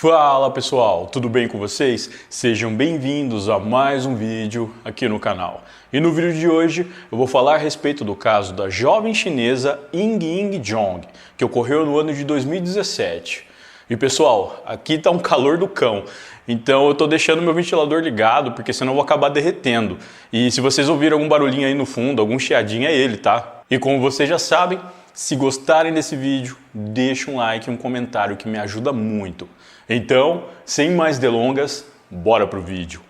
Fala pessoal, tudo bem com vocês? Sejam bem-vindos a mais um vídeo aqui no canal. E no vídeo de hoje eu vou falar a respeito do caso da jovem chinesa Ying Ying Jong, que ocorreu no ano de 2017. E pessoal, aqui tá um calor do cão, então eu tô deixando meu ventilador ligado porque senão eu vou acabar derretendo. E se vocês ouvirem algum barulhinho aí no fundo, algum chiadinho, é ele, tá? E como vocês já sabem, se gostarem desse vídeo, deixa um like e um comentário que me ajuda muito. Então, sem mais delongas, bora pro vídeo.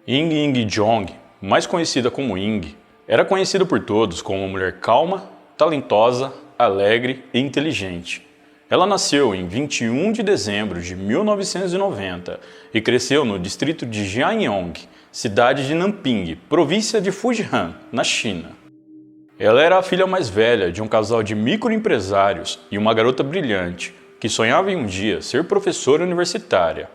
Ying Ying Jong, mais conhecida como Ying, era conhecida por todos como uma mulher calma, talentosa, alegre e inteligente. Ela nasceu em 21 de dezembro de 1990 e cresceu no distrito de Jianyong, cidade de Nanping, província de Fujian, na China. Ela era a filha mais velha de um casal de microempresários e uma garota brilhante, que sonhava em um dia ser professora universitária.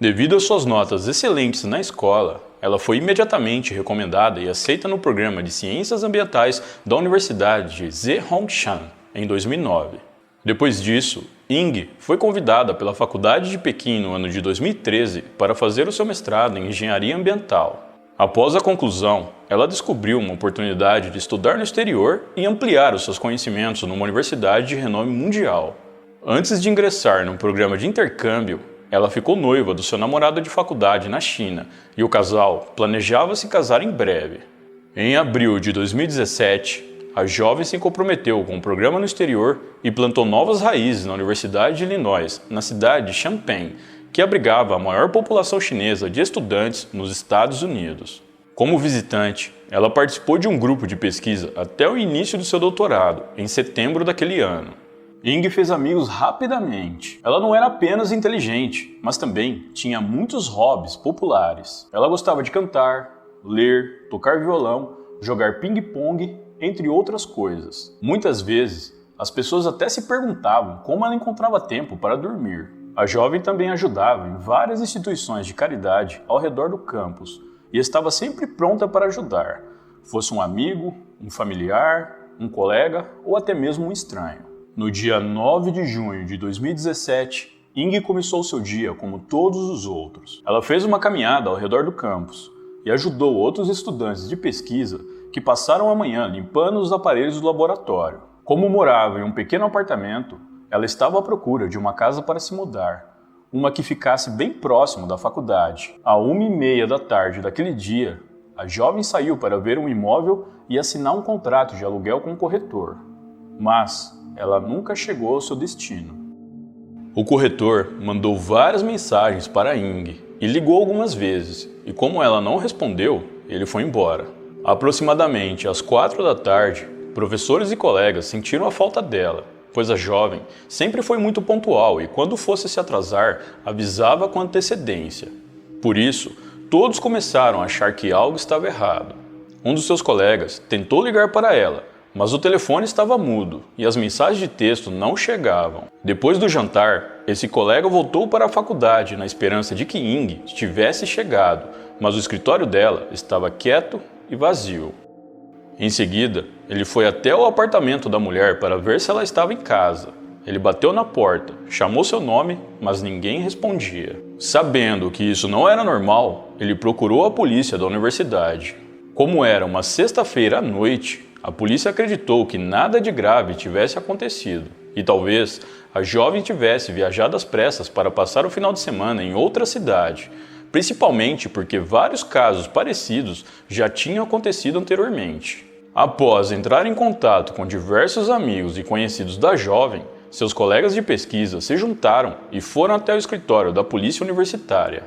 Devido às suas notas excelentes na escola, ela foi imediatamente recomendada e aceita no programa de Ciências Ambientais da Universidade de Zhejiang em 2009. Depois disso, Ying foi convidada pela Faculdade de Pequim no ano de 2013 para fazer o seu mestrado em Engenharia Ambiental. Após a conclusão, ela descobriu uma oportunidade de estudar no exterior e ampliar os seus conhecimentos numa universidade de renome mundial. Antes de ingressar num programa de intercâmbio, ela ficou noiva do seu namorado de faculdade na China e o casal planejava se casar em breve. Em abril de 2017, a jovem se comprometeu com um programa no exterior e plantou novas raízes na Universidade de Illinois, na cidade de Champaign, que abrigava a maior população chinesa de estudantes nos Estados Unidos. Como visitante, ela participou de um grupo de pesquisa até o início do seu doutorado, em setembro daquele ano. Ying fez amigos rapidamente. Ela não era apenas inteligente, mas também tinha muitos hobbies populares. Ela gostava de cantar, ler, tocar violão, jogar ping-pong, entre outras coisas. Muitas vezes, as pessoas até se perguntavam como ela encontrava tempo para dormir. A jovem também ajudava em várias instituições de caridade ao redor do campus e estava sempre pronta para ajudar, fosse um amigo, um familiar, um colega ou até mesmo um estranho. No dia 9 de junho de 2017, Ying começou seu dia como todos os outros. Ela fez uma caminhada ao redor do campus e ajudou outros estudantes de pesquisa que passaram a manhã limpando os aparelhos do laboratório. Como morava em um pequeno apartamento, ela estava à procura de uma casa para se mudar, uma que ficasse bem próximo da faculdade. À 1h30 da tarde daquele dia, a jovem saiu para ver um imóvel e assinar um contrato de aluguel com o corretor. Mas ela nunca chegou ao seu destino. O corretor mandou várias mensagens para Ying e ligou algumas vezes, e como ela não respondeu, ele foi embora. Aproximadamente às 4 da tarde, professores e colegas sentiram a falta dela, pois a jovem sempre foi muito pontual e quando fosse se atrasar, avisava com antecedência. Por isso, todos começaram a achar que algo estava errado. Um dos seus colegas tentou ligar para ela, mas o telefone estava mudo e as mensagens de texto não chegavam. Depois do jantar, esse colega voltou para a faculdade na esperança de que Ying tivesse chegado, mas o escritório dela estava quieto e vazio. Em seguida, ele foi até o apartamento da mulher para ver se ela estava em casa. Ele bateu na porta, chamou seu nome, mas ninguém respondia. Sabendo que isso não era normal, ele procurou a polícia da universidade. Como era uma sexta-feira à noite, a polícia acreditou que nada de grave tivesse acontecido e talvez a jovem tivesse viajado às pressas para passar o final de semana em outra cidade, principalmente porque vários casos parecidos já tinham acontecido anteriormente. Após entrar em contato com diversos amigos e conhecidos da jovem, seus colegas de pesquisa se juntaram e foram até o escritório da polícia universitária.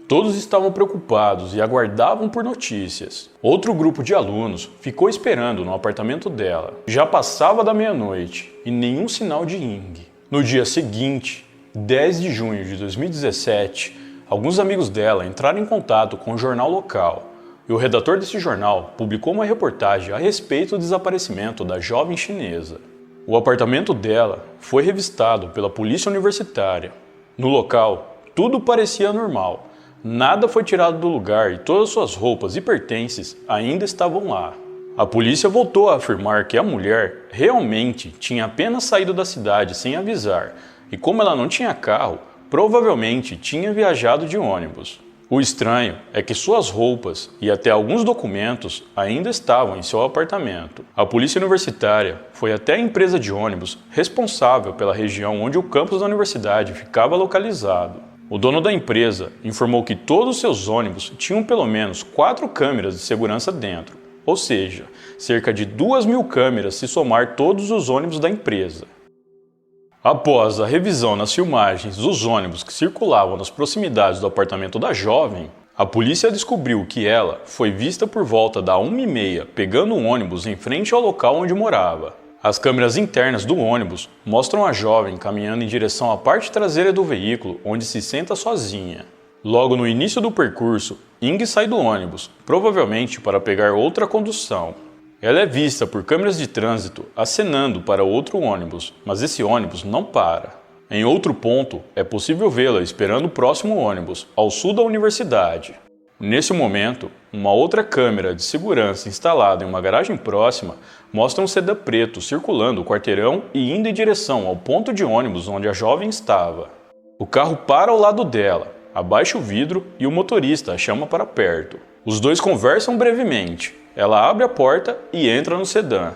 Todos estavam preocupados e aguardavam por notícias. Outro grupo de alunos ficou esperando no apartamento dela. Já passava da meia-noite e nenhum sinal de Ying. No dia seguinte, 10 de junho de 2017, alguns amigos dela entraram em contato com o jornal local e o redator desse jornal publicou uma reportagem a respeito do desaparecimento da jovem chinesa. O apartamento dela foi revistado pela polícia universitária. No local, tudo parecia normal. Nada foi tirado do lugar e todas suas roupas e pertences ainda estavam lá. A polícia voltou a afirmar que a mulher realmente tinha apenas saído da cidade sem avisar e, como ela não tinha carro, provavelmente tinha viajado de ônibus. O estranho é que suas roupas e até alguns documentos ainda estavam em seu apartamento. A polícia universitária foi até a empresa de ônibus responsável pela região onde o campus da universidade ficava localizado. O dono da empresa informou que todos os seus ônibus tinham pelo menos 4 câmeras de segurança dentro, ou seja, cerca de 2.000 câmeras se somar todos os ônibus da empresa. Após a revisão nas filmagens dos ônibus que circulavam nas proximidades do apartamento da jovem, a polícia descobriu que ela foi vista por volta da 1h30 pegando um ônibus em frente ao local onde morava. As câmeras internas do ônibus mostram a jovem caminhando em direção à parte traseira do veículo, onde se senta sozinha. Logo no início do percurso, Ing sai do ônibus, provavelmente para pegar outra condução. Ela é vista por câmeras de trânsito acenando para outro ônibus, mas esse ônibus não para. Em outro ponto, é possível vê-la esperando o próximo ônibus, ao sul da universidade. Nesse momento, uma outra câmera de segurança instalada em uma garagem próxima mostra um sedã preto circulando o quarteirão e indo em direção ao ponto de ônibus onde a jovem estava. O carro para ao lado dela, abaixa o vidro e o motorista a chama para perto. Os dois conversam brevemente. Ela abre a porta e entra no sedã.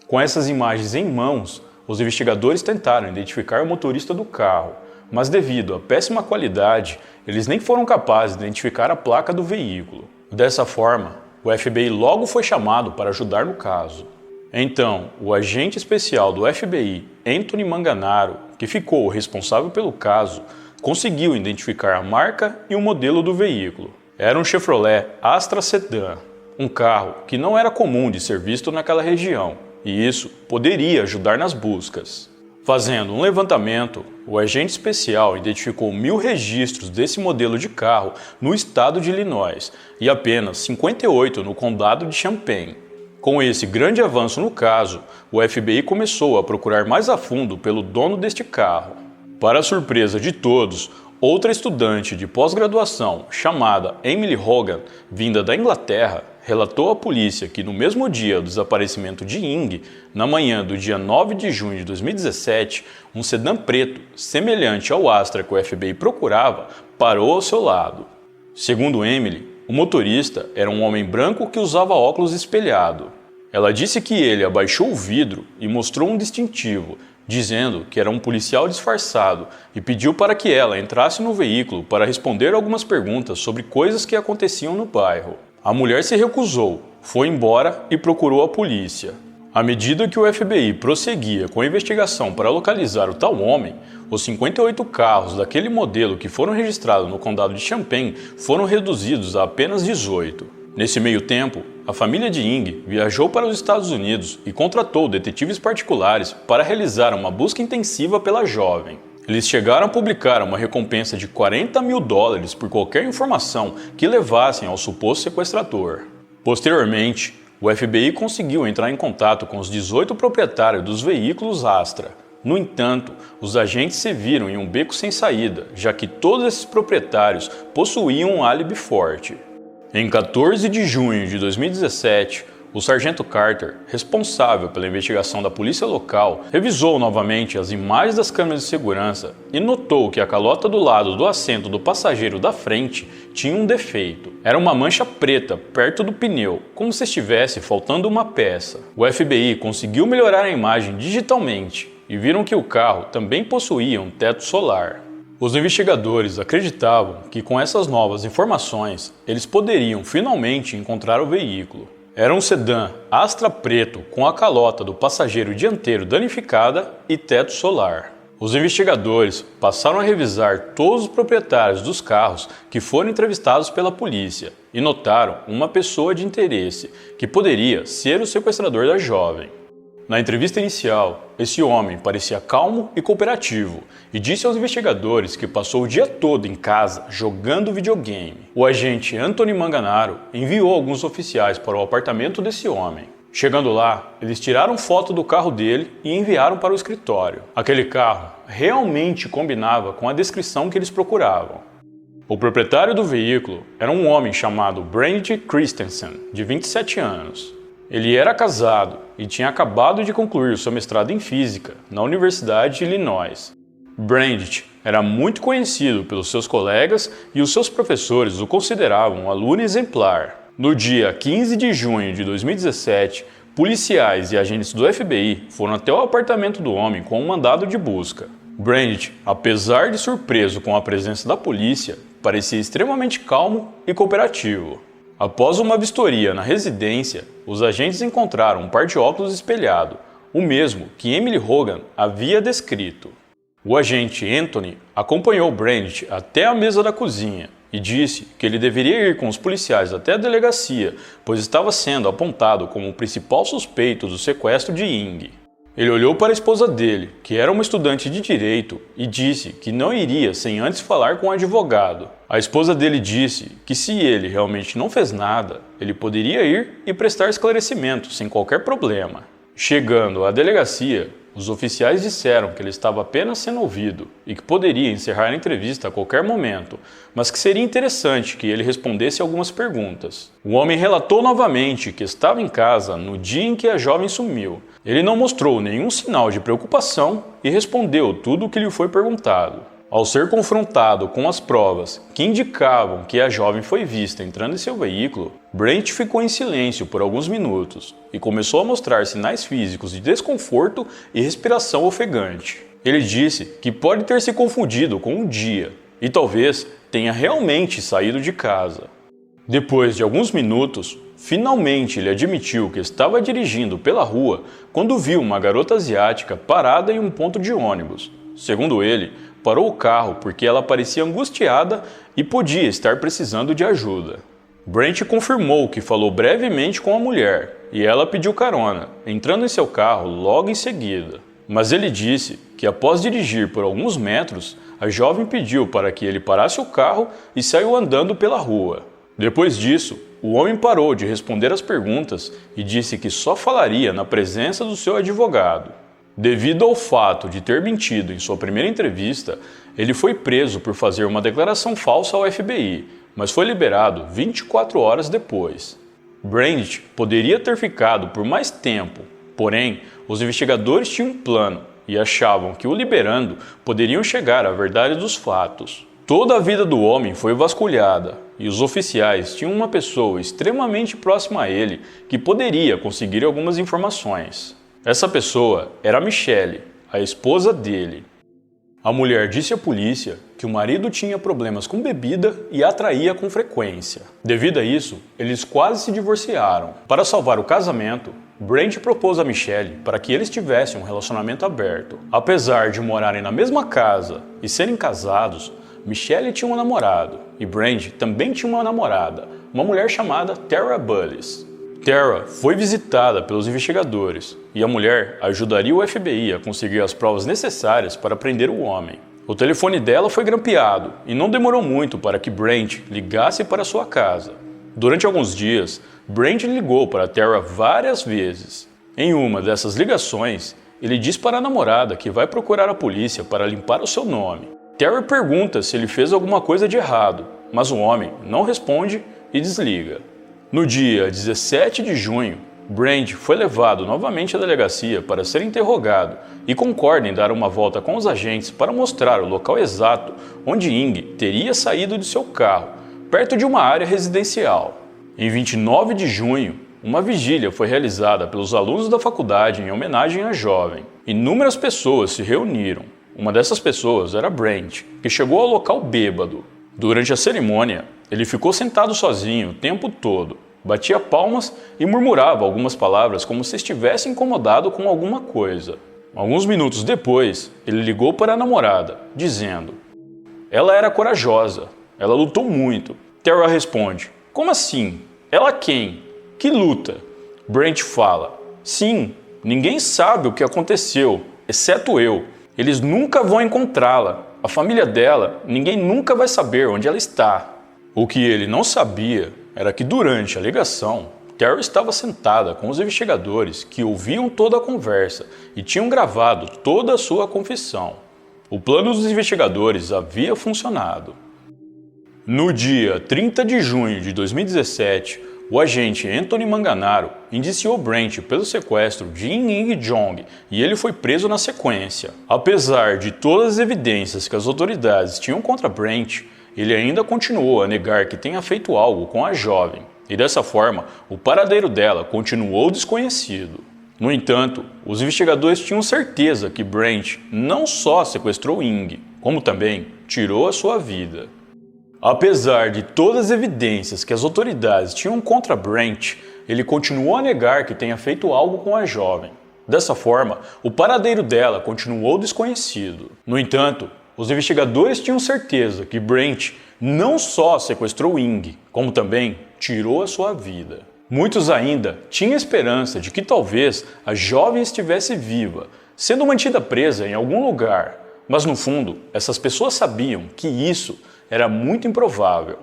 Com essas imagens em mãos, os investigadores tentaram identificar o motorista do carro, mas devido à péssima qualidade, eles nem foram capazes de identificar a placa do veículo. Dessa forma, o FBI logo foi chamado para ajudar no caso. Então, o agente especial do FBI, Anthony Manganaro, que ficou responsável pelo caso, conseguiu identificar a marca e o modelo do veículo. Era um Chevrolet Astra Sedan, um carro que não era comum de ser visto naquela região, e isso poderia ajudar nas buscas. Fazendo um levantamento, o agente especial identificou 1.000 registros desse modelo de carro no estado de Illinois e apenas 58 no condado de Champaign. Com esse grande avanço no caso, o FBI começou a procurar mais a fundo pelo dono deste carro. Para a surpresa de todos, outra estudante de pós-graduação chamada Emily Hogan, vinda da Inglaterra, relatou à polícia que no mesmo dia do desaparecimento de Ing, na manhã do dia 9 de junho de 2017, um sedã preto, semelhante ao Astra que o FBI procurava, parou ao seu lado. Segundo Emily, o motorista era um homem branco que usava óculos espelhado. Ela disse que ele abaixou o vidro e mostrou um distintivo, dizendo que era um policial disfarçado e pediu para que ela entrasse no veículo para responder algumas perguntas sobre coisas que aconteciam no bairro. A mulher se recusou, foi embora e procurou a polícia. À medida que o FBI prosseguia com a investigação para localizar o tal homem, os 58 carros daquele modelo que foram registrados no condado de Champaign foram reduzidos a apenas 18. Nesse meio tempo, a família de Ing viajou para os Estados Unidos e contratou detetives particulares para realizar uma busca intensiva pela jovem. Eles chegaram a publicar uma recompensa de $40.000 por qualquer informação que levassem ao suposto sequestrador. Posteriormente, o FBI conseguiu entrar em contato com os 18 proprietários dos veículos Astra. No entanto, os agentes se viram em um beco sem saída, já que todos esses proprietários possuíam um álibi forte. Em 14 de junho de 2017, o sargento Carter, responsável pela investigação da polícia local, revisou novamente as imagens das câmeras de segurança e notou que a calota do lado do assento do passageiro da frente tinha um defeito. Era uma mancha preta perto do pneu, como se estivesse faltando uma peça. O FBI conseguiu melhorar a imagem digitalmente e viram que o carro também possuía um teto solar. Os investigadores acreditavam que com essas novas informações, eles poderiam finalmente encontrar o veículo. Era um sedã Astra preto com a calota do passageiro dianteiro danificada e teto solar. Os investigadores passaram a revisar todos os proprietários dos carros que foram entrevistados pela polícia e notaram uma pessoa de interesse que poderia ser o sequestrador da jovem. Na entrevista inicial, esse homem parecia calmo e cooperativo e disse aos investigadores que passou o dia todo em casa jogando videogame. O agente Anthony Manganaro enviou alguns oficiais para o apartamento desse homem. Chegando lá, eles tiraram foto do carro dele e enviaram para o escritório. Aquele carro realmente combinava com a descrição que eles procuravam. O proprietário do veículo era um homem chamado Brent Christensen, de 27 anos. Ele era casado e tinha acabado de concluir seu mestrado em Física na Universidade de Illinois. Brent era muito conhecido pelos seus colegas e os seus professores o consideravam um aluno exemplar. No dia 15 de junho de 2017, policiais e agentes do FBI foram até o apartamento do homem com um mandado de busca. Brent, apesar de surpreso com a presença da polícia, parecia extremamente calmo e cooperativo. Após uma vistoria na residência, os agentes encontraram um par de óculos espelhado, o mesmo que Emily Hogan havia descrito. O agente Anthony acompanhou Brent até a mesa da cozinha e disse que ele deveria ir com os policiais até a delegacia, pois estava sendo apontado como o principal suspeito do sequestro de Ying. Ele olhou para a esposa dele, que era uma estudante de direito, e disse que não iria sem antes falar com o advogado. A esposa dele disse que se ele realmente não fez nada, ele poderia ir e prestar esclarecimento sem qualquer problema. Chegando à delegacia, os oficiais disseram que ele estava apenas sendo ouvido e que poderia encerrar a entrevista a qualquer momento, mas que seria interessante que ele respondesse algumas perguntas. O homem relatou novamente que estava em casa no dia em que a jovem sumiu. Ele não mostrou nenhum sinal de preocupação e respondeu tudo o que lhe foi perguntado. Ao ser confrontado com as provas que indicavam que a jovem foi vista entrando em seu veículo, Brent ficou em silêncio por alguns minutos e começou a mostrar sinais físicos de desconforto e respiração ofegante. Ele disse que pode ter se confundido com um dia e talvez tenha realmente saído de casa. Depois de alguns minutos, finalmente ele admitiu que estava dirigindo pela rua quando viu uma garota asiática parada em um ponto de ônibus. Segundo ele, parou o carro porque ela parecia angustiada e podia estar precisando de ajuda. Brent confirmou que falou brevemente com a mulher e ela pediu carona, entrando em seu carro logo em seguida. Mas ele disse que após dirigir por alguns metros, a jovem pediu para que ele parasse o carro e saiu andando pela rua. Depois disso, o homem parou de responder às perguntas e disse que só falaria na presença do seu advogado. Devido ao fato de ter mentido em sua primeira entrevista, ele foi preso por fazer uma declaração falsa ao FBI, mas foi liberado 24 horas depois. Brent poderia ter ficado por mais tempo, porém, os investigadores tinham um plano e achavam que o liberando poderiam chegar à verdade dos fatos. Toda a vida do homem foi vasculhada e os oficiais tinham uma pessoa extremamente próxima a ele que poderia conseguir algumas informações. Essa pessoa era Michelle, a esposa dele. A mulher disse à polícia que o marido tinha problemas com bebida e a traía com frequência. Devido a isso, eles quase se divorciaram. Para salvar o casamento, Brent propôs a Michelle para que eles tivessem um relacionamento aberto. Apesar de morarem na mesma casa e serem casados, Michelle tinha um namorado e Brent também tinha uma namorada, uma mulher chamada Tara Bullis. Tara foi visitada pelos investigadores e a mulher ajudaria o FBI a conseguir as provas necessárias para prender o homem. O telefone dela foi grampeado e não demorou muito para que Brent ligasse para sua casa. Durante alguns dias, Brent ligou para Tara várias vezes. Em uma dessas ligações, ele diz para a namorada que vai procurar a polícia para limpar o seu nome. Tara pergunta se ele fez alguma coisa de errado, mas o homem não responde e desliga. No dia 17 de junho, Brent foi levado novamente à delegacia para ser interrogado e concorda em dar uma volta com os agentes para mostrar o local exato onde Ying teria saído de seu carro, perto de uma área residencial. Em 29 de junho, uma vigília foi realizada pelos alunos da faculdade em homenagem à jovem. Inúmeras pessoas se reuniram. Uma dessas pessoas era Brent, que chegou ao local bêbado. Durante a cerimônia, ele ficou sentado sozinho o tempo todo, batia palmas e murmurava algumas palavras como se estivesse incomodado com alguma coisa. Alguns minutos depois, ele ligou para a namorada, dizendo: "Ela era corajosa, ela lutou muito." Tara responde: "Como assim? Ela quem? Que luta?" Brent fala: "Sim, ninguém sabe o que aconteceu, exceto eu. Eles nunca vão encontrá-la. A família dela, ninguém nunca vai saber onde ela está." O que ele não sabia era que durante a ligação, Tara estava sentada com os investigadores que ouviam toda a conversa e tinham gravado toda a sua confissão. O plano dos investigadores havia funcionado. No dia 30 de junho de 2017, o agente Anthony Manganaro indiciou Brent pelo sequestro de Ying Jong e ele foi preso na sequência. Apesar de todas as evidências que as autoridades tinham contra Brent, ele ainda continuou a negar que tenha feito algo com a jovem, e dessa forma, o paradeiro dela continuou desconhecido. No entanto, os investigadores tinham certeza que Brent não só sequestrou Ying, como também tirou a sua vida. Apesar de todas as evidências que as autoridades tinham contra Brent, ele continuou a negar que tenha feito algo com a jovem. Dessa forma, o paradeiro dela continuou desconhecido. No entanto, os investigadores tinham certeza que Brent não só sequestrou Ying, como também tirou a sua vida. Muitos ainda tinham esperança de que talvez a jovem estivesse viva, sendo mantida presa em algum lugar, mas no fundo, essas pessoas sabiam que isso era muito improvável.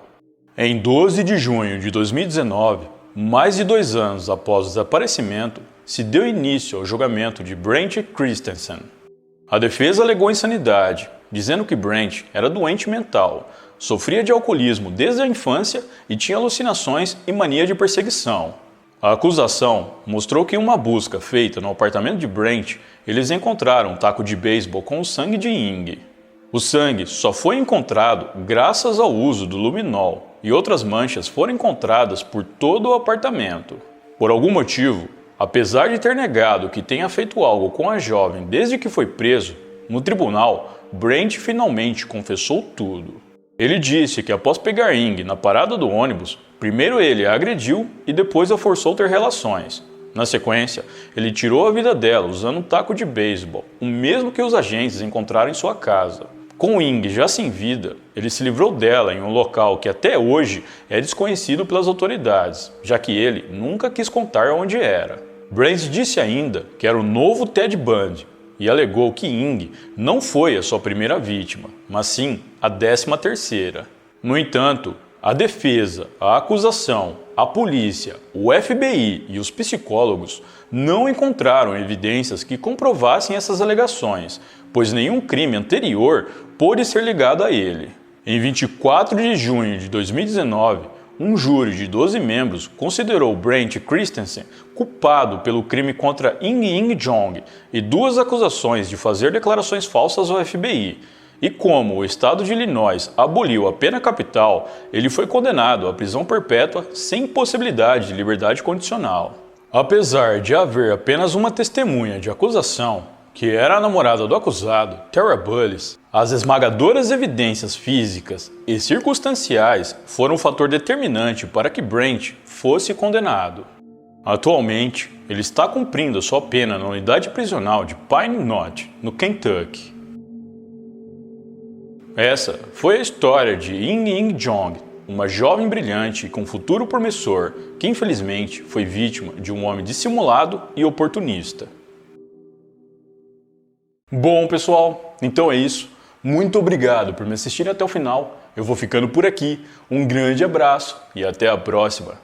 Em 12 de junho de 2019, mais de 2 anos após o desaparecimento, se deu início ao julgamento de Brent Christensen. A defesa alegou insanidade, dizendo que Brent era doente mental, sofria de alcoolismo desde a infância e tinha alucinações e mania de perseguição. A acusação mostrou que em uma busca feita no apartamento de Brent, eles encontraram um taco de beisebol com o sangue de Ying. O sangue só foi encontrado graças ao uso do luminol e outras manchas foram encontradas por todo o apartamento. Por algum motivo, apesar de ter negado que tenha feito algo com a jovem desde que foi preso, no tribunal, Brent finalmente confessou tudo. Ele disse que após pegar Ying na parada do ônibus, primeiro ele a agrediu e depois a forçou a ter relações. Na sequência, ele tirou a vida dela usando um taco de beisebol, o mesmo que os agentes encontraram em sua casa. Com Ying já sem vida, ele se livrou dela em um local que até hoje é desconhecido pelas autoridades, já que ele nunca quis contar onde era. Brent disse ainda que era o novo Ted Bundy e alegou que Ying não foi a sua primeira vítima, mas sim a 13ª. No entanto, a defesa, a acusação, a polícia, o FBI e os psicólogos não encontraram evidências que comprovassem essas alegações, pois nenhum crime anterior pôde ser ligado a ele. Em 24 de junho de 2019, um júri de 12 membros considerou Brent Christensen culpado pelo crime contra Ying Jong e 2 acusações de fazer declarações falsas ao FBI. E como o estado de Illinois aboliu a pena capital, ele foi condenado à prisão perpétua sem possibilidade de liberdade condicional. Apesar de haver apenas uma testemunha de acusação, que era a namorada do acusado, Tara Bullis, as esmagadoras evidências físicas e circunstanciais foram um fator determinante para que Brent fosse condenado. Atualmente, ele está cumprindo a sua pena na unidade prisional de Pine Knot, no Kentucky. Essa foi a história de Ying Jong, uma jovem brilhante e com futuro promissor que infelizmente foi vítima de um homem dissimulado e oportunista. Bom, pessoal, então é isso. Muito obrigado por me assistir até o final. Eu vou ficando por aqui. Um grande abraço e até a próxima.